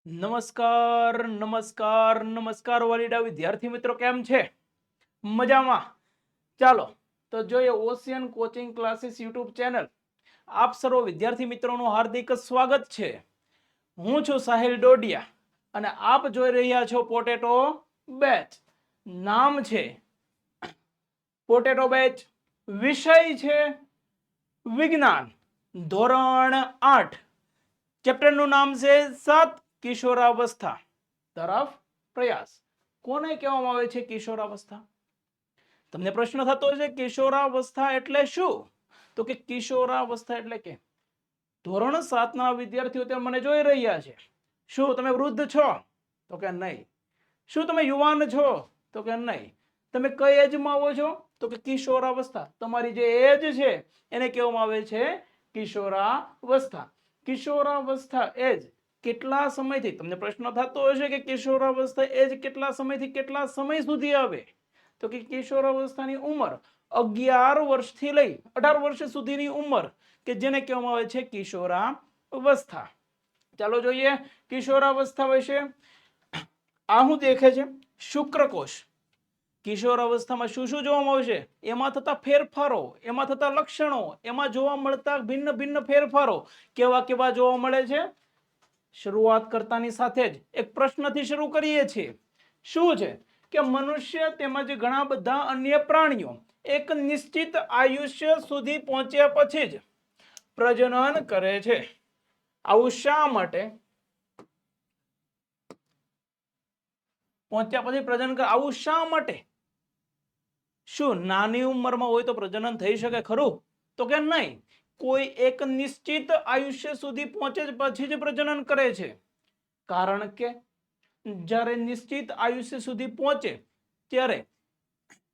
નમસ્કાર નમસ્કાર નમસ્કાર વાલીડા વિદ્યાર્થી મિત્રો, કેમ છે? મજામાં? ચાલો તો જોઈએ ocean coaching classes YouTube channel. આપ સર્વ વિદ્યાર્થી મિત્રોનું હાર્દિક સ્વાગત છે. હું છું સાહિલ ડોડિયા અને આપ જોઈ રહ્યા છો પોટેટો બેચ. નામ છે પોટેટો બેચ, વિષય છે વિજ્ઞાન, ધોરણ 8. ચેપ્ટરનું નામ છે 7 કિશોરાવસ્થા તરફ પ્રયાસ. કોને કહેવામાં આવે છે કિશોરાવસ્થા? તમને પ્રશ્ન થતો હશે કિશોરાવસ્થા એટલે શું? તો કે કિશોરાવસ્થા એટલે કે ધોરણ 7 ના વિદ્યાર્થીઓ તે મને જોઈ રહ્યા છે. શું તમે વૃદ્ધ છો? તો કે નહીં. શું તમે યુવાન છો? તો કે નહીં. તમે કઈ એજમાં આવો છો? તો કે કિશોરાવસ્થા. તમારી જે એજ છે એને કહેવામાં આવે છે કિશોરાવસ્થા. કિશોરાવસ્થા એજ કેટલા સમયથી, તમને પ્રશ્ન થતો હશે કે કિશોરાવસ્થા એજ કેટલા સમયથી કેટલા સમય સુધી આવે? તો કે કિશોરાવસ્થાની ઉંમર 11 વર્ષથી લઈ 18 વર્ષ સુધીની ઉંમર કે જેને કહેવામાં આવે છે કિશોરાવસ્થા. ચાલો જોઈએ કિશોરાવસ્થા વિશે. આ શું દેખે છે? શુક્રકોષ. કિશોરાવસ્થામાં શું શું જોવામાં આવશે? એમાં થતા ફેરફારો, એમાં થતા લક્ષણો, એમાં જોવા મળતા ભિન્ન ભિન્ન ફેરફારો કેવા કેવા જોવા મળે છે? શરૂઆત કરતાની સાથે જ એક પ્રશ્નથી શરૂ કરીએ છીએ. શું છે કે મનુષ્ય તેમજ ઘણા બધા અન્ય પ્રાણીઓ એક નિશ્ચિત આયુષ્ય સુધી પહોંચ્યા પછી જ પ્રજનન કરે છે. આવું શા માટે? પહોંચ્યા પછી પ્રજનન કરે, આવું શા માટે? શું નાની ઉંમરમાં હોય તો પ્રજનન થઈ શકે ખરું? તો કે નહીં. કોઈ એક નિશ્ચિત આયુષ્ય સુધી પહોંચે પછી જ પ્રજનન કરે છે. કારણ કે જ્યારે નિશ્ચિત આયુષ્ય સુધી પહોંચે ત્યારે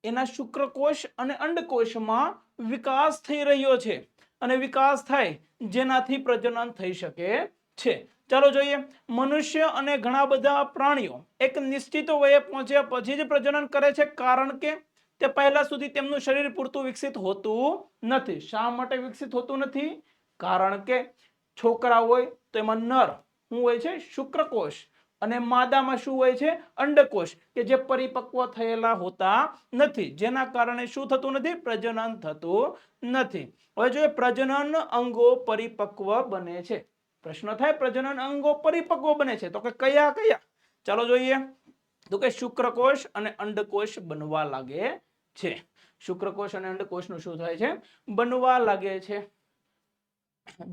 એના શુક્રકોષ અને અંડકોષમાં વિકાસ થઈ રહ્યો છે અને વિકાસ થાય જેનાથી પ્રજનન થઈ શકે છે. ચાલો જોઈએ. મનુષ્ય અને ઘણા બધા પ્રાણીઓ એક નિશ્ચિત વયે પહોંચ્યા પછી જ પ્રજનન કરે છે કારણ કે તે પહેલા સુધી તેમનું શરીર પૂરતું વિકસિત હોતું નથી. શા માટે વિકસિત હોતું નથી? કારણ કે છોકરા હોય તો એમાં નર શું હોય છે? શુક્રકોષ. અને માદામાં શું હોય છે? અંડકોષ, કે જે પરિપક્વ થયેલા હોતા નથી, જેના કારણે શું થતું નથી? પ્રજનન થતું નથી. હવે જોઈએ પ્રજનન અંગો પરિપક્વ બને છે. પ્રશ્ન થાય પ્રજનન અંગો પરિપક્વ બને છે તો કે કયા કયા? ચાલો જોઈએ. તો કે શુક્રકોષ અને અંડકોષ બનવા લાગે છે. શુક્રકોષ અને અંડકોષનું શું થાય છે? બનવા લાગે છે.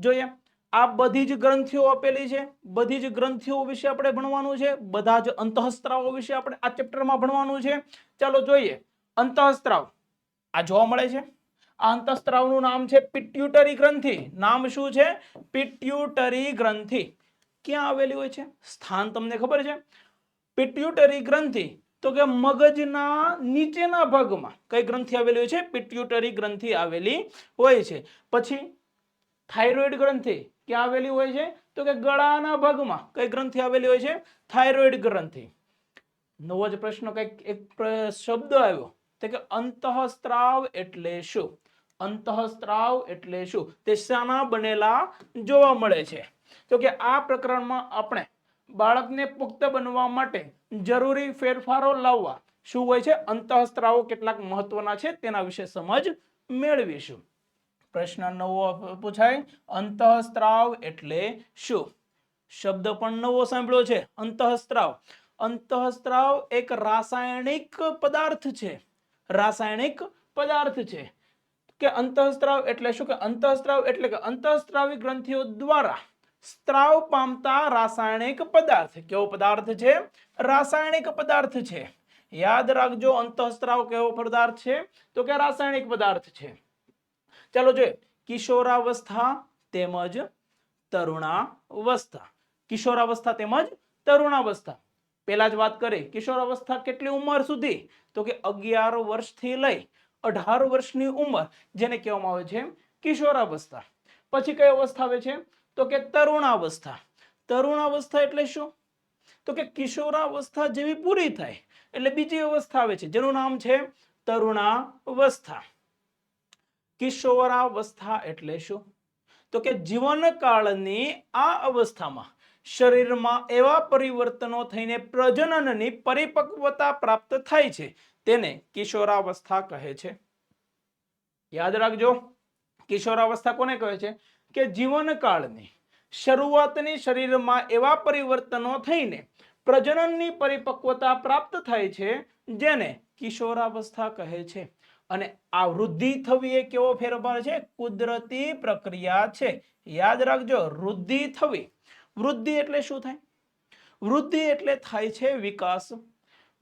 જોઈએ આ બધી જ ગ્રંથિઓ આપેલી છે. બધી જ ગ્રંથિઓ વિશે આપણે ભણવાનું છે. બધા જ અંતઃસ્ત્રાવો વિશે આપણે આ ચેપ્ટરમાં ભણવાનું છે. ચાલો જોઈએ. અંતઃસ્ત્રાવ આ જોવા મળે છે. આ અંતઃસ્ત્રાવનું નામ છે પિટ્યુટરી ગ્રંથિ. નામ શું છે? પિટ્યુટરી ગ્રંથિ. ક્યાં આવેલી હોય છે? સ્થાન તમને ખબર છે? પિટ્યુટરી ગ્રંથિ તો કે મગજના નીચેના ભાગમાં કઈ ગ્રંથિ આવેલી હોય છે? પિટ્યુટરી ગ્રંથિ આવેલી હોય છે. પછી થાઇરોઇડ ગ્રંથિ ક્યાં આવેલી હોય છે? તો કે ગળાના ભાગમાં કઈ ગ્રંથિ આવેલી હોય છે? થાઇરોઇડ ગ્રંથિ. નવો જ પ્રશ્ન કઈક એક શબ્દ આવ્યો તો કે અંતઃસ્ત્રાવ એટલે શું? અંતઃસ્ત્રાવ એટલે શું? તે શાના બનેલા જોવા મળે છે? તો કે આ પ્રકરણમાં આપણે બાળકને પુખ્ત બનવા માટે જરૂરી ફેરફારો લાવવા શું હોય છે? અંતઃસ્ત્રાવો કેટલાક મહત્વના છે તેના વિશે સમજ મેળવીશું. પ્રશ્ન નવો પૂછાય, અંતઃસ્ત્રાવ એટલે શું? શબ્દ પણ નવો સાંભળ્યો છે, અંતઃસ્ત્રાવ. અંતઃસ્ત્રાવ એક રાસાયણિક પદાર્થ છે. રાસાયણિક પદાર્થ છે. કે અંતઃસ્ત્રાવ એટલે શું? કે અંતઃસ્ત્રાવ એટલે કે અંતઃસ્ત્રાવી ગ્રંથિઓ દ્વારા સ્ત્રાવ પામતા રાસાયણિક પદાર્થ. કેવો પદાર્થ છે? રાસાયણિક પદાર્થ છે. યાદ રાખજો અંતઃસ્ત્રાવ કેવો પદાર્થ છે? તો કે રાસાયણિક પદાર્થ છે. ચાલો જોઈએ કિશોરાવસ્થા તેમજ તરુણાવસ્થા. કિશોરાવસ્થા તેમજ તરુણાવસ્થા. પહેલા જ વાત કરી કિશોરાવસ્થા કેટલી ઉંમર સુધી? તો કે 11 વર્ષથી લઈ 18 વર્ષની ઉંમર જેને કહેવામાં આવે છે કિશોરાવસ્થા. પછી કઈ અવસ્થા આવે છે? તો કે તરુણાવસ્થા. તરુણાવસ્થા એટલે શું? તો કે કિશોરાવસ્થા જેવી પૂરી થાય એટલે બીજી અવસ્થા આવે છે જેનું નામ છે તરુણાવસ્થા. કિશોરાવસ્થા એટલે શું? તો કે જીવનકાળની આ અવસ્થામાં શરીરમાં એવા પરિવર્તનો થઈને પ્રજનનની પરિપક્વતા પ્રાપ્ત થાય છે તેને કિશોરાવસ્થા કહે છે. યાદ રાખજો, કિશોરાવસ્થા કોને કહે છે કે જીવનકાળની શરૂઆતની શરીરમાં એવા પરિવર્તનો થઈને પ્રજનનની પરિપક્વતા પ્રાપ્ત થાય છે જેને કિશોરાવસ્થા કહે છે. અને આ વૃદ્ધિ થવી એ કેવો ફેરફાર છે? કુદરતી પ્રક્રિયા છે. યાદ રાખજો, વૃદ્ધિ થવી. વૃદ્ધિ એટલે શું થાય? વૃદ્ધિ એટલે થાય છે વિકાસ.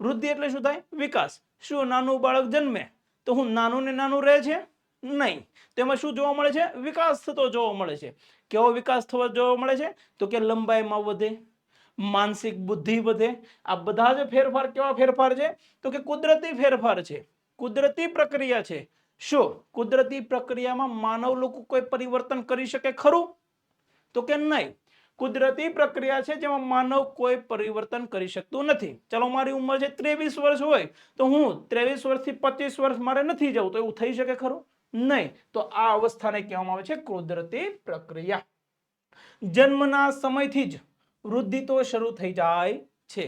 વૃદ્ધિ એટલે શું થાય? વિકાસ. શું નાનું બાળક જન્મે તો હું નાનું ને નાનું રહે છે? નહીં. તેમાં શું જોવા મળે છે? વિકાસ થતો જોવા મળે છે. કેવો વિકાસ થતો જોવા મળે છે? તો કે લંબાઈમાં વધે, માનસિક બુદ્ધિ વધે. આ બધા જ ફેરફાર કેવા ફેરફાર છે? તો કે કુદરતી ફેરફાર છે, કુદરતી પ્રક્રિયા છે. શું કુદરતી પ્રક્રિયામાં માનવ લોકો કોઈ પરિવર્તન કરી શકે ખરું? તો કે નહીં. કુદરતી પ્રક્રિયા છે જેમાં માનવ કોઈ પરિવર્તન કરી શકતું નથી. ચલો મારી ઉંમર છે 23 વર્ષ હોય તો હું 23 વર્ષથી 25 વર્ષ મારે નથી જવું, તો એવું થઈ શકે ખરું? નહીં. તો આ અવસ્થાને કહેવામાં આવે છે કુદરતી પ્રક્રિયા. જન્મના સમયથી જ વૃદ્ધિ તો શરૂ થઈ જાય છે.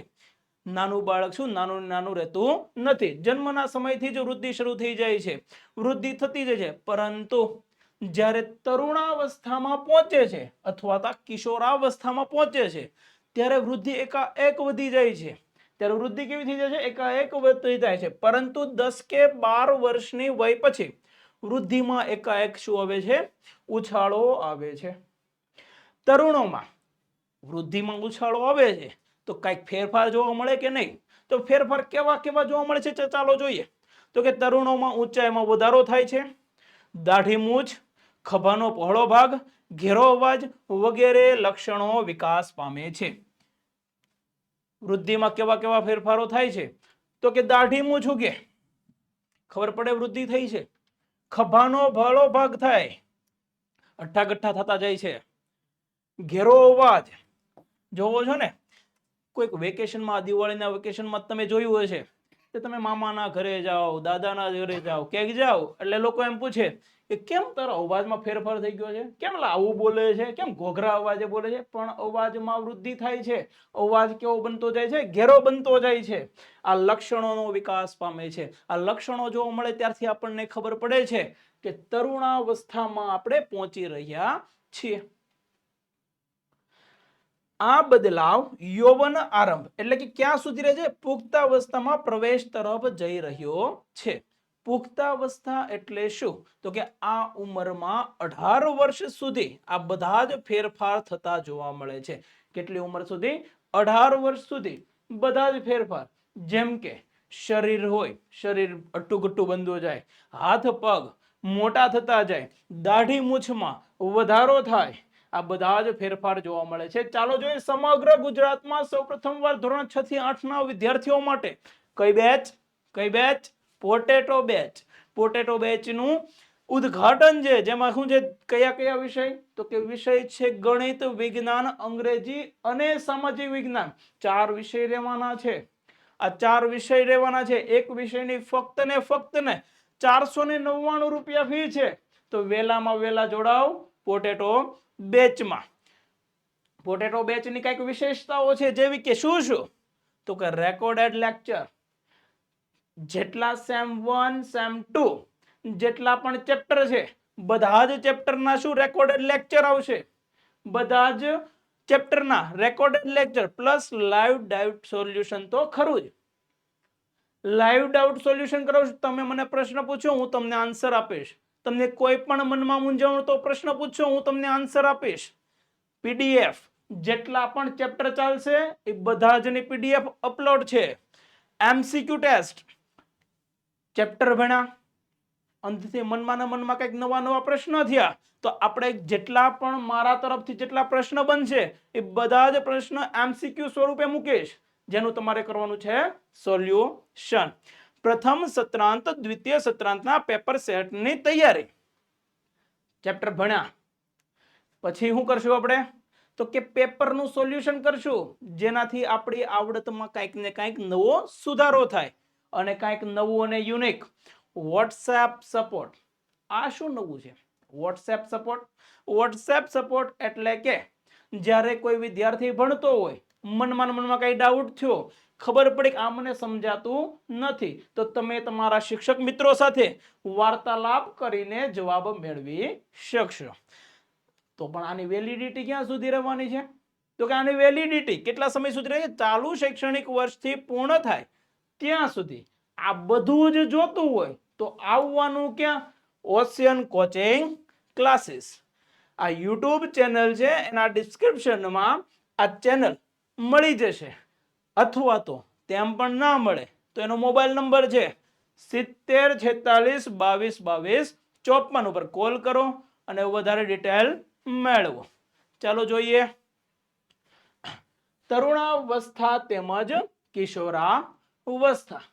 નાનું બાળક શું નાનું નાનું રહેતું નથી. જન્મના સમયથી જ વૃદ્ધિ શરૂ થઈ જાય છે, વૃદ્ધિ થતી જાય છે. પરંતુ જ્યારે તરુણાવસ્થામાં પહોંચે છે અથવા તો કિશોરાવસ્થામાં પહોંચે છે ત્યારે વૃદ્ધિ એકાએક વધી જાય છે. ત્યારે વૃદ્ધિ કેવી થઈ જાય છે? એકાએક વધતી જાય છે. પરંતુ 10 કે 12 વર્ષની વય પછી વૃદ્ધિમાં એકાએક શું આવે છે? ઉછાળો આવે છે. તરુણોમાં વૃદ્ધિમાં ઉછાળો આવે છે તો કઈક ફેરફાર જોવા મળે કે નહીં? તો ફેરફાર કેવા કેવા જોવા મળે છે ચાલો જોઈએ. તો કે તરુણોમાં ઊંચાઈમાં વધારો થાય છે, દાઢી મૂછ, ખભાનો પહોળો ભાગ, ઘેરો અવાજ વગેરે લક્ષણો વિકાસ પામે છે. વૃદ્ધિમાં કેવા કેવા ફેરફારો થાય છે? તો કે દાઢી મૂછ ઉગે, ખબર પડે વૃદ્ધિ થઈ છે. ખભાનો પહોળો ભાગ થાય, અઠ્ઠા થતા જાય છે. ઘેરો અવાજ જોવો છો ને, કોઈક વેકેશનમાં, દિવાળીના વેકેશનમાં તમે જોયું હશે કે તમે મામાના ઘરે જાઓ, દાદાના ઘરે જાઓ, ક્યાંક જાઓ એટલે લોકો એમ પૂછે કે કેમ તારા અવાજમાં ફેરફાર થઈ ગયો છે, કેમ આવું બોલે છે, કેમ ઘોઘરા અવાજે બોલે છે? પણ અવાજમાં વૃદ્ધિ થાય છે. અવાજ કેવો બનતો જાય છે? ઘેરો બનતો જાય છે. આ લક્ષણોનો વિકાસ પામે છે. આ લક્ષણો જોવા મળે ત્યારથી આપણને ખબર પડે છે કે તરુણાવસ્થામાં આપણે પહોંચી રહ્યા છીએ. આ બદલાવ યૌવન આરંભ એટલે કે ક્યાં સુધી રહે છે? પુખ્તાવસ્થામાં પ્રવેશ તરફ જઈ રહ્યો છે. પુખ્તાવસ્થા એટલે શું? તો કે આ ઉંમરમાં 18 વર્ષ સુધી આ બધા જ ફેરફાર થતા જોવા મળે છે. કેટલી ઉંમર સુધી? 18 વર્ષ સુધી બધા જ ફેરફાર. જેમ કે શરીર હોય, શરીર અટ્ટુગટ્ટુ બનતું જાય, હાથ પગ મોટા થતા જાય, દાઢી મૂછમાં વધારો થાય, આ બધા જ ફેરફાર જોવા મળે છે. ચાલો જોઈએ સમગ્ર ગુજરાતમાં સૌપ્રથમવાર ધોરણ 6 થી 8 ના વિદ્યાર્થીઓ માટે કઈ બેચ? કઈ બેચ? Potato batch. પોટેટો બેચનું ઉદ્ઘાટન છે. જેમાં શું છે? કયા કયા વિષય? તો કે વિષય છે ગણિત, વિજ્ઞાન, અંગ્રેજી અને સામાજિક વિજ્ઞાન. 4 વિષય રહેવાના છે. આ 4 વિષય રહેવાના છે. એક વિષયની ફક્ત ને 499 રૂપિયા ફી છે. તો વેલામાં વેલા જોડાવ પોટેટો બેચમાં. પોટેટો બેચની કઈક વિશેષતાઓ છે, જેવી કે શું? તો કે રેકોર્ડેડ લેક્ચર. જેટલા સેમ 1 સેમ 2 જેટલા પણ ચેપ્ટર છે બધા જ ચેપ્ટરના શું રેકોર્ડેડ લેક્ચર આવશે? બધા જ ચેપ્ટરના recorded lecture plus live doubt solution તો ખરું જ. લાઈવ ડાઉટ સોલ્યુશન કરાવશું. તમે મને પ્રશ્ન પૂછો, હું તમને આન્સર આપીશ. તમને કોઈ પણ મનમાં મૂંઝવણ તો પ્રશ્ન પૂછો, હું તમને આન્સર આપીશ. પીડીએફ જેટલા પણ ચેપ્ટર ચાલશે એ બધા જની પીડીએફ અપલોડ છે. એમસીક્યુ ટેસ્ટ, ચેપ્ટર ભણ્યા, અંતથી મનમાં કંઈક નવા પ્રશ્ન થયા તો આપણે જેટલા પણ મારા તરફથી જેટલા પ્રશ્ન બનશે એ બધા જ પ્રશ્ન એમસીક્યુ સ્વરૂપે મૂકીશ, જેનું તમારે કરવાનું છે સોલ્યુશન. પ્રથમ સત્રાંત, દ્વિતીય સત્રાંતના પેપર સેટની તૈયારી. ચેપ્ટર ભણ્યા પછી શું કરશું આપણે? તો કે પેપરનું સોલ્યુશન કરશું, જેનાથી આપણી આવડતમાં કંઈક ને કંઈક નવો સુધારો થાય અને કંઈક નવું અને યુનિક. WhatsApp support. આ શું નવું છે? WhatsApp support. વોટ્સએપ સપોર્ટ એટલે કે જ્યારે કોઈ વિદ્યાર્થી ભણતો હોય, મનમાં કઈ ડાઉટ થયો, ખબર પડી કે આ મને સમજાતું નથી, તો તમે તમારા શિક્ષક મિત્રો સાથે વાર્તાલાપ કરીને જવાબ મેળવી શકશો. તો પણ આની વેલિડિટી ક્યાં સુધી રહેવાની છે? તો કે આની વેલિડિટી કેટલા સમય સુધી રહે? ચાલુ શૈક્ષણિક વર્ષથી પૂર્ણ થાય ત્યાં સુધી. આ બધું જ જોતું હોય તો આવવાનું ક્યાં? Ocean coaching classes. આ યુટ્યુબ ચેનલ છે, એના ડિસ્ક્રિપ્શનમાં આ ચેનલ મળી જશે, અથવા તો તેમ પણ ના મળે તો એનો મોબાઈલ નંબર છે 70 46 22 22 54 ઉપર કોલ કરો અને વધારે ડિટેલ મેળવો. ચાલો જોઈએ. તરુણાવસ્થા તેમજ કિશોરાવસ્થા.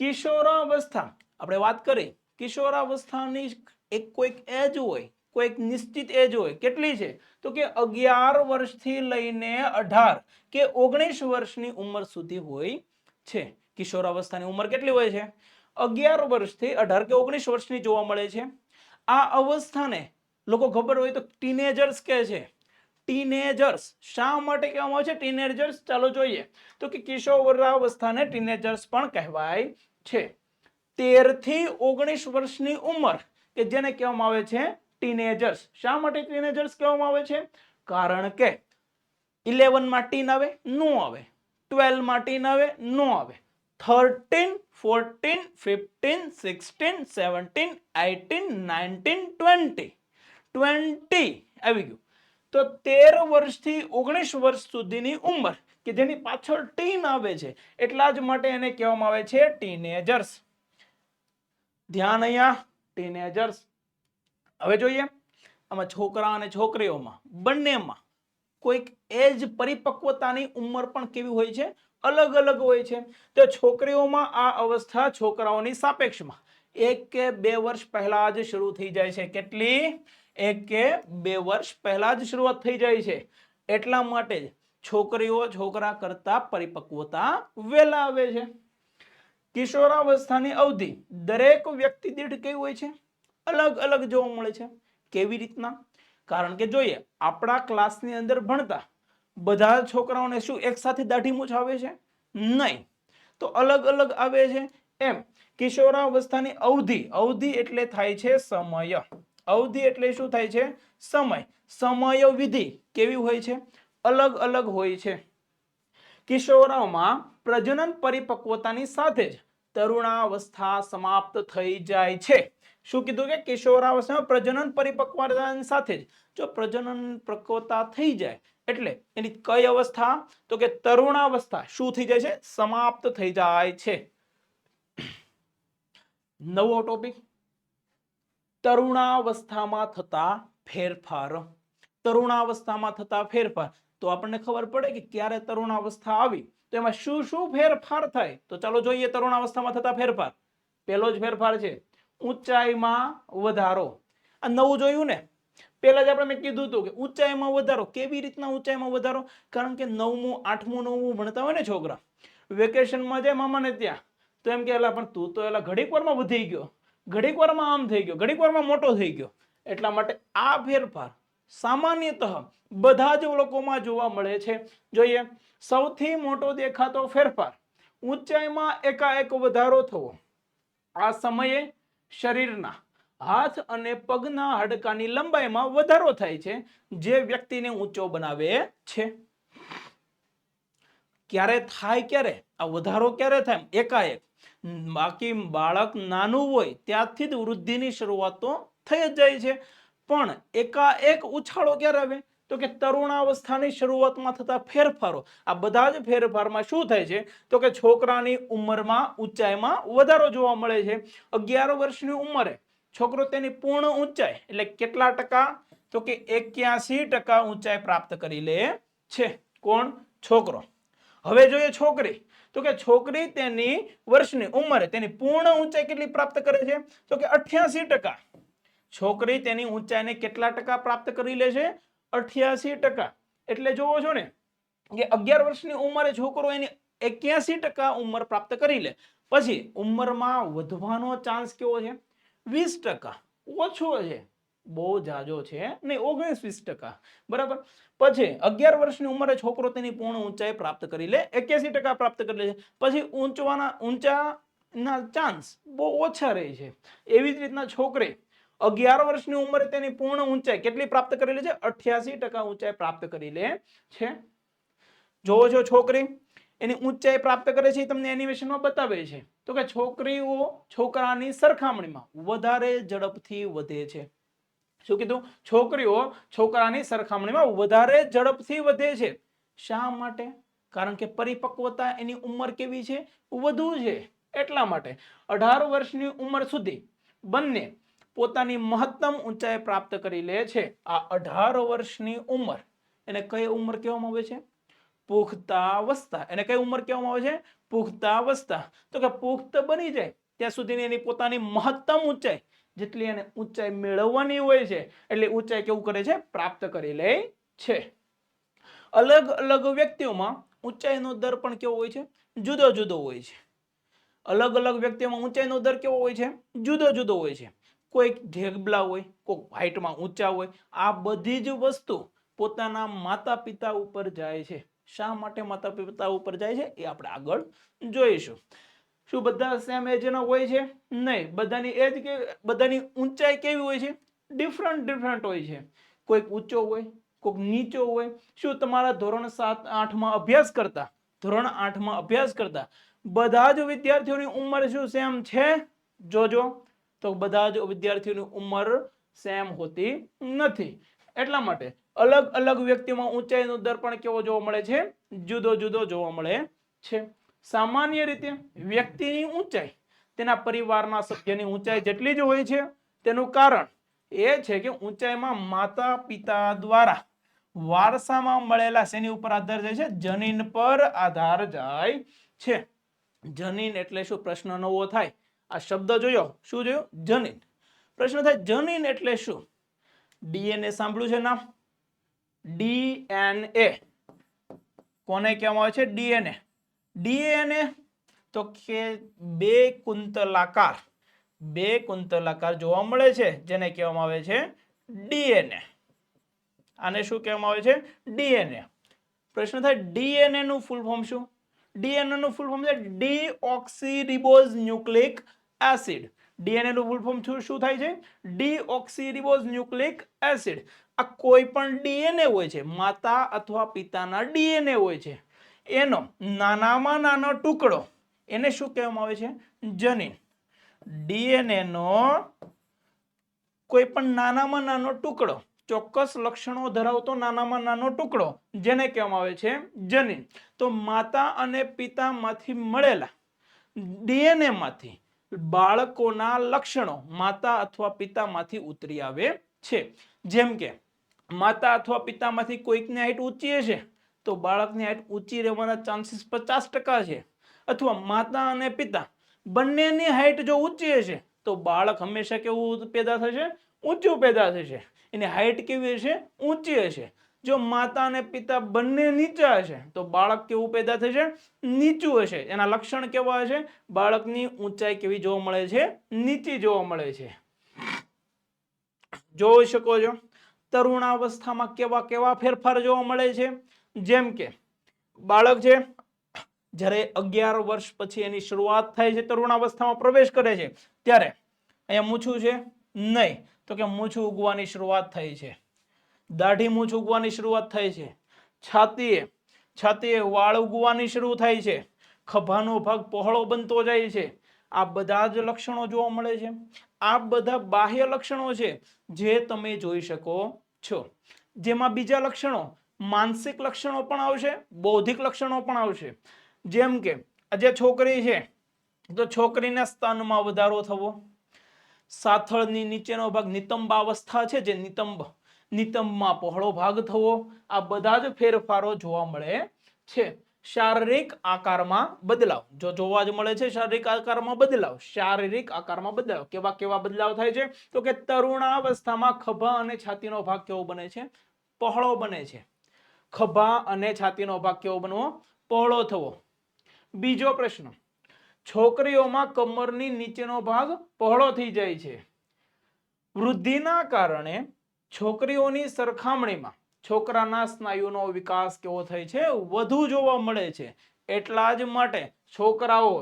કિશોરાવસ્થા આપણે વાત કરી, કિશોરાવસ્થાની એક કોઈક એજ હોય, કોઈક નિશ્ચિત એજ હોય. કેટલી છે? તો કે 11 વર્ષથી લઈને 18 કે 19 વર્ષની ઉંમર સુધી હોય છે. કિશોરાવસ્થાની ઉંમર કેટલી હોય છે? 11 વર્ષથી 18 કે 19 વર્ષની જોવા મળે છે. આ અવસ્થાને લોકો ખબર હોય તો ટીનેજર્સ કહે છે. ટીનેજર્સ શા માટે કહેવામાં આવે છે ટીનેજર્સ? ચાલો જોઈએ. તો કે કિશોરાવસ્થાને ટીનેજર્સ પણ કહેવાય છે. 13 થી 19 વર્ષની ઉંમર કે જેને કહેવામાં આવે છે ટીનેજર્સ. શા માટે ટીનેજર્સ કહેવામાં આવે છે? કારણ કે 11 માં ટીન આવે? નો આવે. 12 માં ટીન આવે? નો આવે. 13, 14, 15, 16, 17, 18, 19, 20. 20 આવી ગયું. તો 13 વર્ષથી 19 વર્ષ સુધીની ઉંમર કે જેની પાછળ ટીન આવે છે, એટલા જ માટે એને કહેવામાં આવે છે ટીનેજર્સ. ધ્યાન અહીંયા, ટીનેજર્સ. હવે જોઈએ આમાં છોકરા અને છોકરીઓમાં બંનેમાં કોઈક એજ પરિપક્વતાની ઉંમર પણ કેવી હોય છે? અલગ અલગ હોય છે. તો છોકરીઓમાં આ અવસ્થા છોકરાઓની સાપેક્ષમાં 1 કે 2 વર્ષ પહેલા જ શરૂ થઈ જાય છે. કેટલી? 1 કે 2 વર્ષ પહેલા જ શરૂઆત થઈ જાય છે. એટલા માટે જ છોકરીઓ છોકરા કરતા પરિપક્વતા વહેલા આવે છે. કિશોરાવસ્થાની અવધિ દરેક વ્યક્તિ દીઠ કેવી હોય છે? અલગ અલગ જોવા મળે છે. કેવી રીતના? કારણ કે જોઈએ આપણા ક્લાસની અંદર ભણતા બધા છોકરાઓને શું એક સાથે દાઢી મૂછ આવે છે? નહીં. તો અલગ અલગ આવે છે. એમ કિશોરાવસ્થાની અવધિ, અવધિ એટલે થાય છે સમય. અવધિ એટલે શું થાય છે? સમય. સમય વિધિ કેવી હોય છે? અલગ અલગ હોય છે. કિશોરોમાં પ્રજનન પરિપક્વતાની સાથે જ તરુણાવસ્થા સમાપ્ત થઈ જાય છે. શું કીધું? કે કિશોરાવસ્થામાં પ્રજનન પરિપક્વતાની સાથે જ જો પ્રજનન પક્વતા થઈ જાય એટલે એની કઈ અવસ્થા? તો કે તરુણાવસ્થા શું થઈ જાય છે? સમાપ્ત થઈ જાય છે. નવો ટોપિક, તરુણાવસ્થામાં થતા ફેરફાર. તરુણાવસ્થામાં થતા ફેરફાર. તો આપણને ખબર પડે કે ક્યારે તરુણાવસ્થા આવી તો એમાં શું શું ફેરફાર થાય. તો ચાલો જોઈએ તરુણાવસ્થામાં થતા ફેરફાર. પહેલો જ ફેરફાર છે ઊંચાઈમાં વધારો. આ નવું જોયું ને? પહેલા જ આપણે કીધું હતું કે ઊંચાઈમાં વધારો. કેવી રીતના ઊંચાઈમાં વધારો? કારણ કે 9મું 8મું 9મું ભણતા હોય ને છોકરા, વેકેશનમાં જાય મામાને ત્યાં, તો એમ કે એલા પણ તું તો એલા ઘડીક વારમાં વધી ગયો, ઘડીક વારમાં આમ થઈ ગયો, ઘડીક વારમાં મોટો થઈ ગયો. એટલા માટે આ ફેરફાર સામાન્યતઃ બધા જ લોકોમાં જોવા મળે છે. જોઈએ સૌથી મોટો દેખાતો ફેરફાર ઊંચાઈમાં એકાએક વધારો થવો. આ સમયે શરીરના હાથ અને પગના હાડકાની લંબાઈમાં વધારો થાય છે, જે વ્યક્તિને ઊંચો બનાવે છે. ક્યારે થાય? ક્યારે આ વધારો ક્યારે થાય? એકાએક. બાકી બાળક નાનું હોય ત્યારથી જ વૃદ્ધિની શરૂઆત તો થઈ જ જાય છે, પણ એકાએક ઉછાળો ક્યારે આવે? તો કે તરુણાવસ્થાની શરૂઆતમાં થતા ફેરફારો. આ બધા જ ફેરફારમાં શું થાય છે? તો કે છોકરાની ઉંમરમાં ઊંચાઈમાં વધારો જોવા મળે છે. 11 વર્ષની ઉંમરે છોકરો તેની પૂર્ણ ઊંચાઈ એટલે કેટલા ટકા? તો કે 81% ઊંચાઈ પ્રાપ્ત કરી લે છે. કોણ? છોકરો. હવે જોઈએ છોકરી. તો કે છોકરી તેની વર્ષની ઉંમરે તેની પૂર્ણ ઊંચાઈ કેટલી પ્રાપ્ત કરે છે? તો કે 88%. છોકરી તેની ઊંચાઈને કેટલા ટકા પ્રાપ્ત કરી લે છે? 88%. એટલે જોવો છો ને કે 11 વર્ષની ઉંમરે છોકરો એની 81% ઉંમર પ્રાપ્ત કરી લે. પછી ઉંમરમાં વધવાનો ચાન્સ કેવો છે? 20%. ઓછો છે. બહુ જાજો છે નહીં, 19-20%. બરાબર. પછી 11 વર્ષની ઉંમરે છોકરો તેની પૂર્ણ ઊંચાઈ પ્રાપ્ત કરી લે, 81% પ્રાપ્ત કરી લે છે. પછી ઊંચાના ચાન્સ બહુ ઓછા રહે છે. એવી જ રીતના છોકરી 11 વર્ષની ઉંમરે તેની પૂર્ણ ઊંચાઈ કેટલી પ્રાપ્ત કરી લે છે? 88% ઊંચાઈ પ્રાપ્ત કરી લે છે. જોવો છો છોકરી એની ઊંચાઈ પ્રાપ્ત કરે છે, તમને એનિમેશનમાં બતાવે છે. તો કે છોકરીઓ છોકરાની સરખામણીમાં વધારે ઝડપથી વધે છે. શું કીધું? છોકરીઓ છોકરાની સરખામણીમાં વધારે ઝડપથી વધે છે. શા માટે? કારણ કે પરિપક્વતા એની ઉંમર કેવી છે? વધુ છે. એટલા માટે 18 વર્ષની ઉંમર સુધી બંને પોતાની મહત્તમ ઊંચાઈ પ્રાપ્ત કરી લે છે. આ 18 વર્ષની ઉંમર એને કઈ ઉંમર કહેવામાં આવે છે? પુખ્તાવસ્થા. એને કઈ ઉંમર કહેવામાં આવે છે? પુખ્તાવસ્થા. તો કે પુખ્ત બની જાય ત્યાં સુધીની એની પોતાની મહત્તમ ઊંચાઈ જેટલી એને ઊંચાઈ મેળવવાની હોય છે એટલે ઊંચાઈ કેવું કરે છે? પ્રાપ્ત કરી લે છે. અલગ અલગ વ્યક્તિઓમાં ઊંચાઈનો દર પણ કેવો હોય છે? જુદો જુદો હોય છે. અલગ અલગ વ્યક્તિઓમાં ઊંચાઈનો દર કેવો હોય છે? જુદો જુદો હોય છે. કોઈક ઢેગબલા હોય, કોઈક હાઈટમાં ઊંચા હોય. આ બધી જ વસ્તુ પોતાના માતા પિતા ઉપર જાય છે. શા માટે માતા પિતા ઉપર જાય છે એ આપણે આગળ જોઈશું. શું બધા સેમ એજના હોય છે? નહીં. બધાની એજ કે બધાની ઊંચાઈ કેવી હોય છે? ડિફરન્ટ હોય છે. કોઈક ઊંચો હોય, કોઈક નીચો હોય. શું તમારા ધોરણ 7-8માં અભ્યાસ કરતા બધા જ વિદ્યાર્થીઓની ઉંમર શું સેમ છે? જોજો તો બધા જ વિદ્યાર્થીઓની ઉંમર સેમ હોતી નથી. એટલા માટે અલગ અલગ વ્યક્તિમાં ઊંચાઈનો દર પણ કેવો જોવા મળે છે? જુદો જુદો જોવા મળે છે. સામાન્ય રીતે વ્યક્તિની ઊંચાઈ તેના પરિવારના સભ્યની ઊંચાઈ જેટલી જ હોય છે. તેનું કારણ એ છે કે ઊંચાઈમાં માતા પિતા દ્વારા વારસામાં મળેલા શેની ઉપર આધાર જાય છે? જનીન પર આધાર જાય છે. જનીન એટલે શું? પ્રશ્ન નવો થાય. આ શબ્દ જોયો, શું જોયો? જનીન. પ્રશ્ન થાય જનીન એટલે શું? ડીએનએ સાંભળ્યું છે નામ? ડીએનએ કોને કહેવામાં આવે છે? ડીએનએ. ડીએનએ તો કે બે કુંતલાકાર જોવા મળે છે જેને કહેવામાં આવે છે ડીએનએ. આને શું કહેવામાં આવે છે? ડીએનએ. પ્રશ્ન થાય ડીએનએ નું ફૂલ ફોર્મ શું? ડીએનએ નું ફૂલ ફોર્મ છે ડીઓક્સીરિબોઝ ન્યુક્લિક એસિડ. ડીએનએ નું ફૂલ ફોર્મ શું થાય છે? ડીઓક્સીરિબોઝ ન્યુક્લિક એસિડ. આ કોઈ પણ ડીએનએ હોય છે, માતા અથવા પિતાના ડીએનએ હોય છે, એનો નાનામાં નાનો ટુકડો એને શું કહેવામાં આવે છે? જનીન. ડીએનએ નો કોઈ પણ નાનામાં નાનો ટુકડો, ચોક્કસ લક્ષણો ધરાવતો નાનામાં નાનો ટુકડો જેને કહેવામાં આવે છે જનીન. તો માતા અને પિતામાંથી મળેલા ડીએનએ માંથી બાળકોના લક્ષણો માતા અથવા પિતામાંથી ઉતરી આવે છે. જેમ કે માતા અથવા પિતામાંથી કોઈકની હાઈટ ઊંચી હશે તો બાળકની હાઈટ ઊંચી રહેવાના ચાન્સીસ 50% છે. અથવા માતા અને પિતા બંનેની હાઈટ જો ઊંચી હશે તો બાળક હંમેશા કેવું પેદા થશે? ઊંચું પેદા થશે. એની હાઈટ કેવી હશે? ઊંચી હશે. જો માતા અને પિતા બંને નીચા હશે તો બાળક કેવું પેદા થશે? નીચું હશે. એના લક્ષણ કેવા હશે? બાળકની ઊંચાઈ કેવી જોવા મળે છે? નીચી જોવા મળે છે. જોઈ શકો છો તરુણાવસ્થામાં કેવા કેવા ફેરફાર જોવા મળે છે. જેમ કે બાળક છે જ્યારે 11 વર્ષ પછી એની શરૂઆત થાય છે, તરુણાવસ્થામાં પ્રવેશ કરે છે, ત્યારે અહીંયા મૂછું છે નહીં, તો કે મૂછું ઉગવાની શરૂઆત થઈ છે. દાઢી મૂછ ઉગવાની શરૂઆત થાય છે. છાતીએ વાળ ઉગવાની શરૂ થાય છે. ખભાનો ભાગ પહોળો બનતો જાય છે. આ બધા જ લક્ષણો જોવા મળે છે. આ બધા બાહ્ય લક્ષણો છે જે તમે જોઈ શકો છો. જેમાં બીજા લક્ષણો, માનસિક લક્ષણો પણ આવશે, બૌદ્ધિક લક્ષણો પણ આવશે. જેમ કે જે છોકરી છે તો છોકરીના સ્તનમાં વધારો થવો, સાથળની નીચેનો ભાગ નિતંબાવસ્થા છે, જે નિતંબમાં પહોળો ભાગ થવો, આ બધા જ ફેરફારો જોવા મળે છે. શારીરિક આકારમાં બદલાવ જો જોવા જ મળે છે. શારીરિક આકારમાં બદલાવ કેવા કેવા બદલાવ થાય છે? તો કે તરુણાવસ્થામાં ખભા અને છાતીનો ભાગ કેવો બને છે? પહોળો બને છે. ખભા અને છાતીનો ભાગ કેવો બનવો? પહોળો થવો. બીજો પ્રશ્ન, છોકરીઓમાં કમરની નીચેનો ભાગ પહોળો થઈ જાય છે. વૃદ્ધિના કારણે છોકરીઓની સરખામણીમાં છોકરાના સ્નાયુનો વિકાસ કેવો થાય છે? વધુ જોવા મળે છે. એટલા જ માટે છોકરાઓ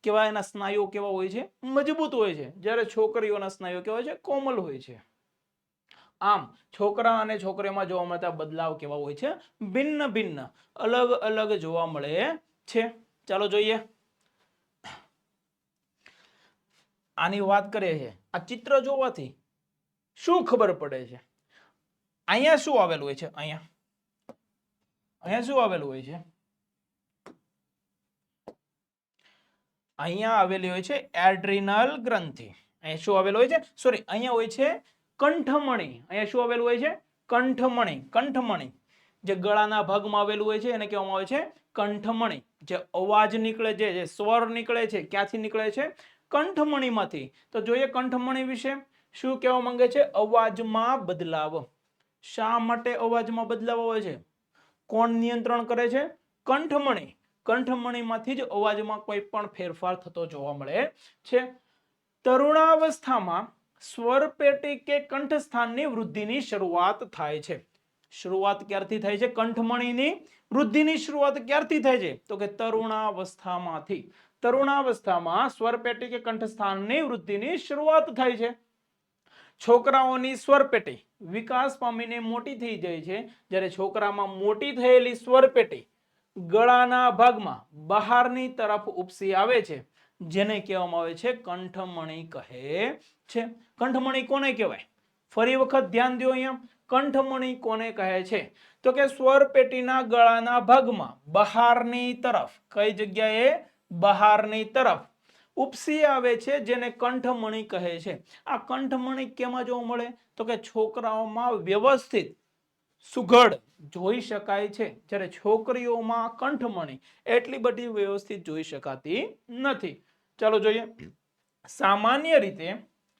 કેવા એના સ્નાયુઓ કેવા હોય છે? મજબૂત હોય છે, જ્યારે છોકરીઓના સ્નાયુઓ કેવા છે? કોમલ હોય છે. આમ છોકરા અને છોકરીઓમાં જોવા મળતા બદલાવ કેવા હોય છે? ભિન્ન ભિન્ન, અલગ અલગ જોવા મળે છે. ચાલો જોઈએ. આની વાત કરીએ છીએ. આ ચિત્ર જોવાથી શું ખબર પડે છે? અહીંયા શું આવેલું હોય છે? અહીંયા શું આવેલું હોય છે? અહીંયા આવેલી હોય છે એડ્રિનલ ગ્રંથિ. અહીંયા શું આવેલું હોય છે? સોરી, અહીંયા હોય છે કંઠમણી. અહીંયા શું આવેલું હોય છે? કંઠમણી. કંઠમણી જે ગળાના ભાગમાં આવેલું હોય છે એને કહેવામાં આવે છે કંઠમણી. જે અવાજ નીકળે છે, જે સ્વર નીકળે છે, ક્યાંથી નીકળે છે? કંઠમણીમાંથી. તો જોઈએ કંઠમણી વિશે શું કહેવા માંગે છે? અવાજમાં બદલાવ. શા માટે અવાજમાં બદલાવ આવે છે? કોણ નિયંત્રણ કરે છે? કંઠમણી. કંઠમણીમાંથી જ અવાજમાં કોઈ પણ ફેરફાર થતો જોવા મળે છે. તરુણાવસ્થામાં સ્વરપેટી કે કંઠસ્થાનની વૃદ્ધિની શરૂઆત થાય છે. શરૂઆત ક્યારથી થાય છે? કંઠમણીની વૃદ્ધિની શરૂઆત ક્યારથી થાય છે? તો કે તરુણાવસ્થામાંથી. તરુણાવસ્થામાં સ્વરપેટી કે કંઠસ્થાનની વૃદ્ધિની શરૂઆત થાય છે. છોકરાઓની સ્વરપેટી વિકાસ પામીને મોટી થઈ જાય છે, જ્યારે છોકરામાં મોટી થયેલી સ્વરપેટી ગળાના ભાગમાં બહારની તરફ ઉપસી આવે છે, જેને કહેવામાં આવે છે કંઠમણી કહે છે. કંઠમણી કોને કહેવાય? ફરી વખત ધ્યાન દો. અહીંયા કંઠમણી કોને કહે છે? તો કે સ્વરપેટીના ગળાના ભાગમાં બહારની તરફ, કઈ જગ્યાએ? બહારની તરફ ઉપસી આવે છે, જેને કંઠમણી કહે છે. આ કંઠમણી કેમાં જોવા મળે? તો કે છોકરાઓમાં વ્યવસ્થિત સુઘડ જોઈ શકાય છે, જ્યારે છોકરીઓમાં કંઠમણી એટલી બધી વ્યવસ્થિત જોઈ શકાતી નથી. ચાલો જોઈએ. સામાન્ય રીતે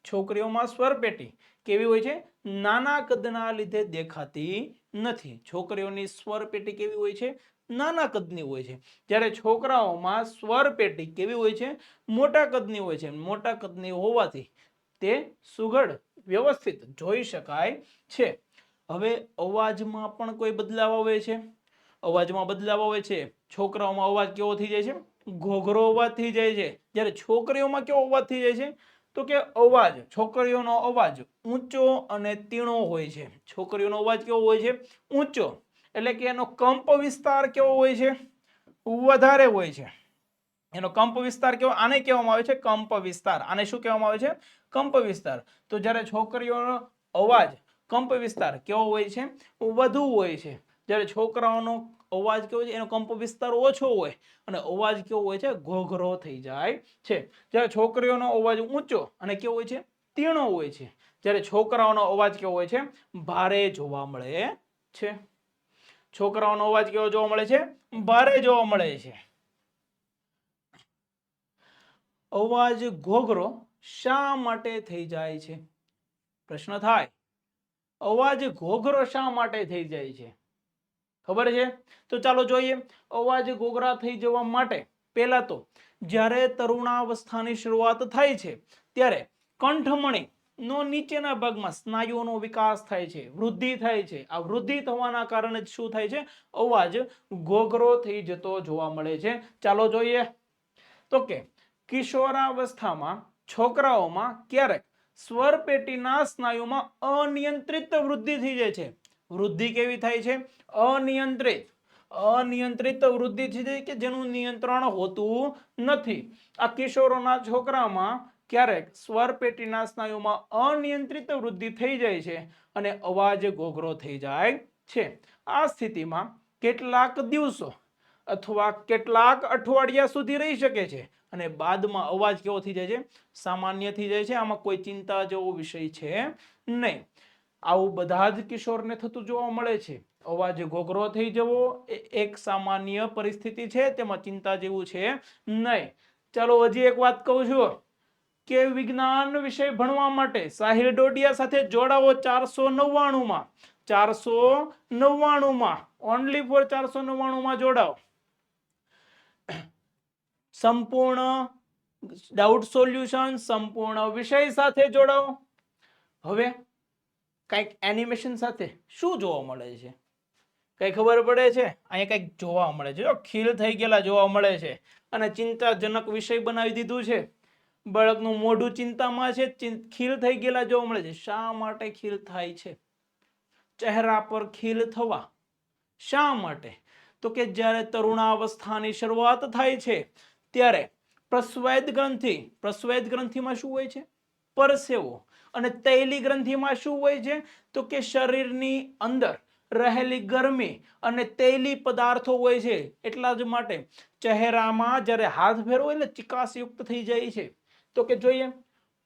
છોકરીઓમાં સ્વરપેટી કેવી હોય છે? નાના કદના લીધે દેખાતી નથી. છોકરીઓની સ્વરપેટી કેવી હોય છે? નાના કદની હોય છે, જ્યારે છોકરાઓમાં સ્વરપેટી કેવી હોય છે? મોટા કદની હોય છે. મોટા કદની હોવાથી તે સુઘડ વ્યવસ્થિત જોઈ શકાય છે. હવે અવાજમાં પણ કોઈ બદલાવ આવે છે? અવાજમાં બદલાવ આવે છે. છોકરાઓમાં અવાજ કેવો થઈ જાય છે? ઘોઘરો અવાજ થઈ જાય છે, જ્યારે છોકરીઓમાં કેવો અવાજ થઈ જાય છે? તો કે અવાજ, છોકરીઓનો અવાજ ઊંચો અને તીણો હોય છે. છોકરીઓનો અવાજ કેવો હોય છે? ઊંચો, એટલે કે એનો કંપ વિસ્તાર કેવો હોય છે? વધારે હોય છે. એનો કંપ વિસ્તાર કેવો? આને કહેવામાં આવે છે કંપ વિસ્તાર. આને શું કહેવામાં આવે છે? કંપ વિસ્તાર. તો જ્યારે છોકરીઓનો અવાજ કંપ વિસ્તાર કેવો હોય છે? વધુ હોય છે, જ્યારે છોકરાઓનો અવાજ કેવો છે? એનો કંપ વિસ્તાર ઓછો હોય અને અવાજ કેવો હોય છે? ઘોઘરો થઈ જાય છે. જ્યારે છોકરીઓનો અવાજ ઊંચો અને કેવો હોય છે? તીણો હોય છે, જ્યારે છોકરાઓનો અવાજ કેવો હોય છે? ભારે જોવા મળે છે. છોકરાઓનો અવાજ કેવો જોવા મળે છે? ભારે જોવા મળે છે. અવાજ ઘોઘરો શા માટે થઈ જાય છે? પ્રશ્ન થાય, અવાજ ઘોઘરો શા માટે થઈ જાય છે? ખબર છે? તો ચાલો જોઈએ. અવાજ ઘોઘરા થઈ જવા માટે પહેલા તો જ્યારે તરુણાવસ્થાની શરૂઆત થાય છે, ત્યારે કંઠમણી નો નીચેના ભાગમાં સ્નાયુઓનો વિકાસ થાય છે, વૃદ્ધિ થાય છે. આ વૃદ્ધિ થવાના કારણે શું થાય છે? અવાજ ઘોઘરો થઈ જતો જોવા મળે છે. ચાલો જોઈએ. તો કે કિશોરાવસ્થામાં છોકરાઓમાં ક્યારેક સ્વરપેટીના સ્નાયુમાં અનિયંત્રિત વૃદ્ધિ થઈ જાય છે. વૃદ્ધિ કેવી થાય છે? અનિયંત્રિત વૃદ્ધિ થઈ જાય કે જેનું નિયંત્રણ હોતું નથી. આ કિશોરોના છોકરામાં ક્યારેક સ્વરપેટીના સ્નાયુમાં અનિયંત્રિત વૃદ્ધિ થઈ જાય છે અને અવાજ ઘોઘરો થઈ જાય છે. આ સ્થિતિમાં કેટલાક દિવસો અથવા કેટલાક અઠવાડિયા સુધી રહી શકે છે અને બાદમાં અવાજ કેવો થઈ જાય છે? સામાન્ય થઈ જાય છે. આમાં કોઈ ચિંતા જેવો વિષય છે નહીં. આવું બધા જ કિશોરને થતું જોવા મળે છે. અવાજ ઘોઘરો થઈ જવો એ એક સામાન્ય પરિસ્થિતિ છે, તેમાં ચિંતા જેવું છે નહીં. ચાલો હજી એક વાત કહું છું કે વિજ્ઞાન વિષય ભણવા માટે સાહિલ ડોડિયા સાથે જોડાવો 499 માં ઓનલી ફોર 499 જોડાઓ. સંપૂર્ણ ડાઉટ સોલ્યુશન સંપૂર્ણ વિષય સાથે જોડાઓ. હવે કઈક એનિમેશન સાથે શું જોવા મળે છે, કઈ ખબર પડે છે? અહીંયા કઈક જોવા મળે છે, ખીલ થઈ ગયેલા જોવા મળે છે અને ચિંતાજનક વિષય બનાવી દીધું છે. બાળકનું મોઢું ચિંતામાં છે, ખીલ થઈ ગયેલા જોવા મળે છે. શા માટે ખીલ થાય છે? ચહેરા પર ખીલ થવા શા માટે? તો કે જ્યારે તરુણાવસ્થાની શરૂઆત થાય છે ત્યારે પ્રસ્વેદ ગ્રંથિમાં શું હોય છે? પરસેવો. અને તૈલી ગ્રંથિમાં શું હોય છે? તો કે શરીરની અંદર રહેલી ગરમી અને તૈલી પદાર્થો હોય છે. એટલા જ માટે ચહેરામાં જ્યારે હાથ ફેરવો એટલે ચિકાસયુક્ત થઈ જાય છે. તો કે જોઈએ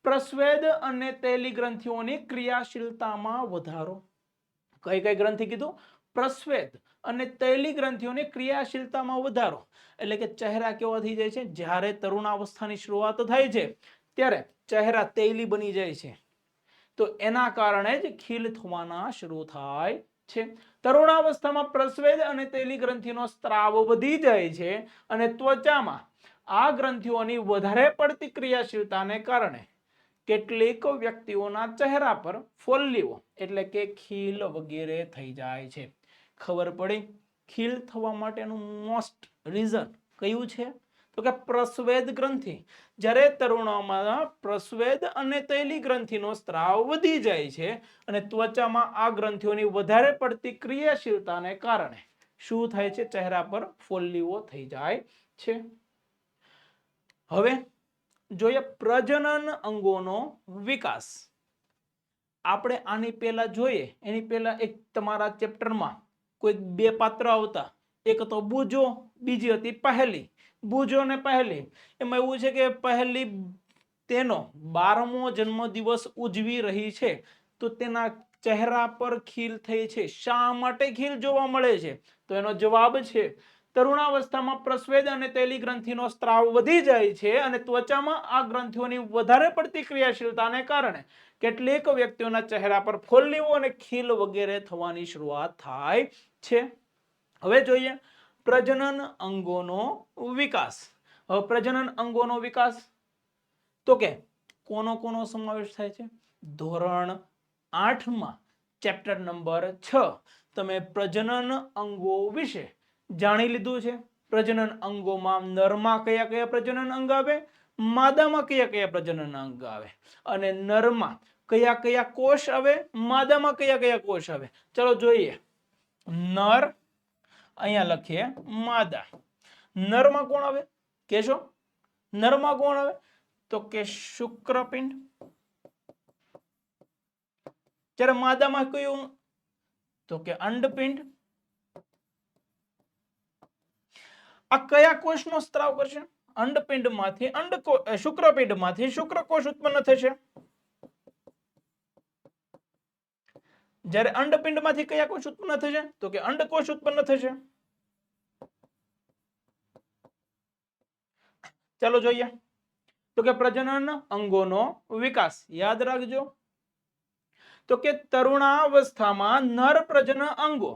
પ્રસ્વેદ અને તૈલી ગ્રંથિઓની ક્રિયાશીલતામાં વધારો. કઈ કઈ ગ્રંથિ કીધું? પ્રસ્વેદ અને તૈલી ગ્રંથિઓની ક્રિયાશીલતામાં વધારો. એટલે કે ચહેરા કેવા થઈ જાય છે? જ્યારે તરુણાવસ્થાની શરૂઆત થાય છે ત્યારે ચહેરા તૈલી બની જાય છે. તો એના કારણે જ ખીલ થવાના શરૂ થાય છે. તરુણાવસ્થામાં પ્રસ્વેદ અને તૈલી ગ્રંથિનો સ્ત્રાવ વધી જાય છે અને ત્વચામાં આ ગ્રંથિઓની વધારે પડતી ક્રિયાશીલતાને કારણે કેટલીક વ્યક્તિઓના ચહેરા પર ફોલ્લીઓ એટલે કે ખીલ વગેરે થઈ જાય છે. ખબર પડી? ખીલ થવા માટેનું મોસ્ટ રીઝન કયું છે? તો કે પ્રસ્વેદ ગ્રંથિ. જ્યારે તરુણોમાં પ્રસ્વેદ અને તૈલી ગ્રંથિનો સ્ત્રાવ વધી જાય છે અને ત્વચામાં આ ગ્રંથિઓની વધારે પડતી ક્રિયાશીલતાને કારણે શું થાય છે? ચહેરા પર ફોલ્લીઓ થઈ જાય છે. હવે જોઈએ પ્રજનન અંગોનો વિકાસ. આપણે આની પહેલા જોઈએ એની પહેલા એક તમારા ચેપ્ટરમાં કોઈ બે પાત્ર આવતા, એક તો બુજો, બીજી હતી પહેલી. બુજો ને પહેલી, એમાં એવું છે કે પહેલી તેનો 12મો જન્મદિવસ ઉજવી રહી છે તો તેના ચહેરા પર ખીલ થઈ છે. શા માટે ખીલ જોવા મળે છે? તો એનો જવાબ છે તરુણાવસ્થામાં પ્રસ્વેદ અને તૈલી ગ્રંથિનો સ્ત્રાવ વધી જાય છે અને ત્વચામાં આ ગ્રંથિઓની વધારે પડતી ક્રિયાશીલતાને કારણે કેટલીક વ્યક્તિઓના ચહેરા પર ફોલ્લીઓ અને ખીલ વગેરે થવાની શરૂઆત થાય છે. હવે જોઈએ પ્રજનન અંગોનો વિકાસ. હવે પ્રજનન અંગોનો વિકાસ તો કે કોનો કોનો સમાવેશ થાય છે? ધોરણ 8માં ચેપ્ટર નંબર 6 તમે પ્રજનન અંગો વિશે જાણી લીધું છે. પ્રજનન અંગોમાં નરમાં કયા કયા પ્રજનન અંગ આવે, માદામાં કયા કયા પ્રજનન અંગ આવે અને નરમાં કયા કયા કોષ આવે, માદામાં કયા કયા કોષ આવે. ચલો જોઈએ. નર, અહીંયા લખીએ માદા. નરમાં કોણ આવે કેશો? નરમાં કોણ આવે? તો કે શુક્રપિંડ. જ્યારે માદામાં કયું? તો કે અંડપિંડ. આ કયા કોષનો સ્ત્રાવ કરશે? અંડપિંડમાંથી શુક્રપિંડમાંથી શુક્રકોષ ઉત્પન્ન થશે. જ્યારે અંડપિંડમાંથી કયા કોષ ઉત્પન્ન થશે? તો કે અંડકોષ ઉત્પન્ન થશે. ચાલો જોઈએ. તો કે પ્રજનન અંગોનો વિકાસ યાદ રાખજો. તો કે તરુણાવસ્થામાં નર પ્રજનન અંગો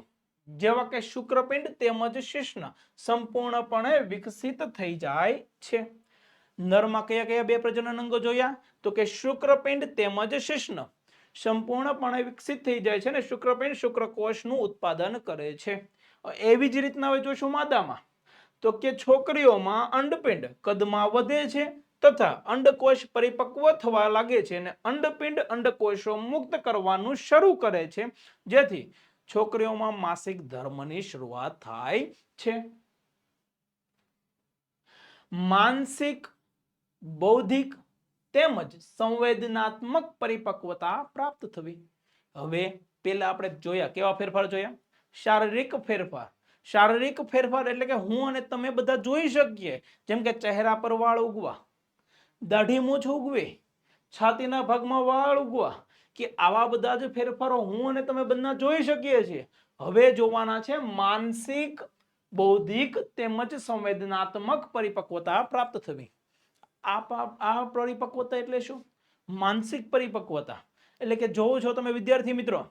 જેવા કે શુક્રપિંડ તેમજ શિશ્ન સંપૂર્ણપણે વિકસિત થઈ જાય છે. નરમાં કયા કયા બે પ્રજનન અંગો જોયા? તો કે શુક્રપિંડ તેમજ શિશ્ન સંપૂર્ણપણે વિકસિત થઈ જાય છે અને શુક્રપિંડ શુક્રકોષનું ઉત્પાદન કરે છે. એવી જ રીતના હવે જોશું માદામાં. તો કે છોકરીઓમાં અંડપિંડ કદમાં વધે છે તથા અંડકોષ પરિપક્વ થવા લાગે છે અને અંડપિંડ અંડકોષો મુક્ત કરવાનું શરૂ કરે છે જેથી છોકરીઓમાં માસિક ધર્મની શરૂઆત થાય છે. માનસિક, બૌદ્ધિક તેમજ સંવેદનાત્મક પરિપક્વતા પ્રાપ્ત થવી. હવે પેલા આપણે જોયા કેવા ફેરફાર જોયા? શારીરિક ફેરફાર. શારીરિક ફેરફાર એટલે કે હું અને તમે બધા જોઈ શકીએ, જેમ કે ચહેરા પર વાળ ઉગવા, દાઢી મૂછ ઉગવી, છાતીના ભાગમાં વાળ ઉગવા, કે આવા બધા જ ફેરફારો હું અને તમે બધા જોઈ શકીએ છીએ. હવે જોવાના છે માનસિક, બૌદ્ધિક તેમજ સંવેદનાત્મક પરિપક્વતા પ્રાપ્ત થવી. આ પરિપક્વતા એટલે શું? માનસિક પરિપક્વતા એટલે કે જોવો છો તમે વિદ્યાર્થી મિત્રો,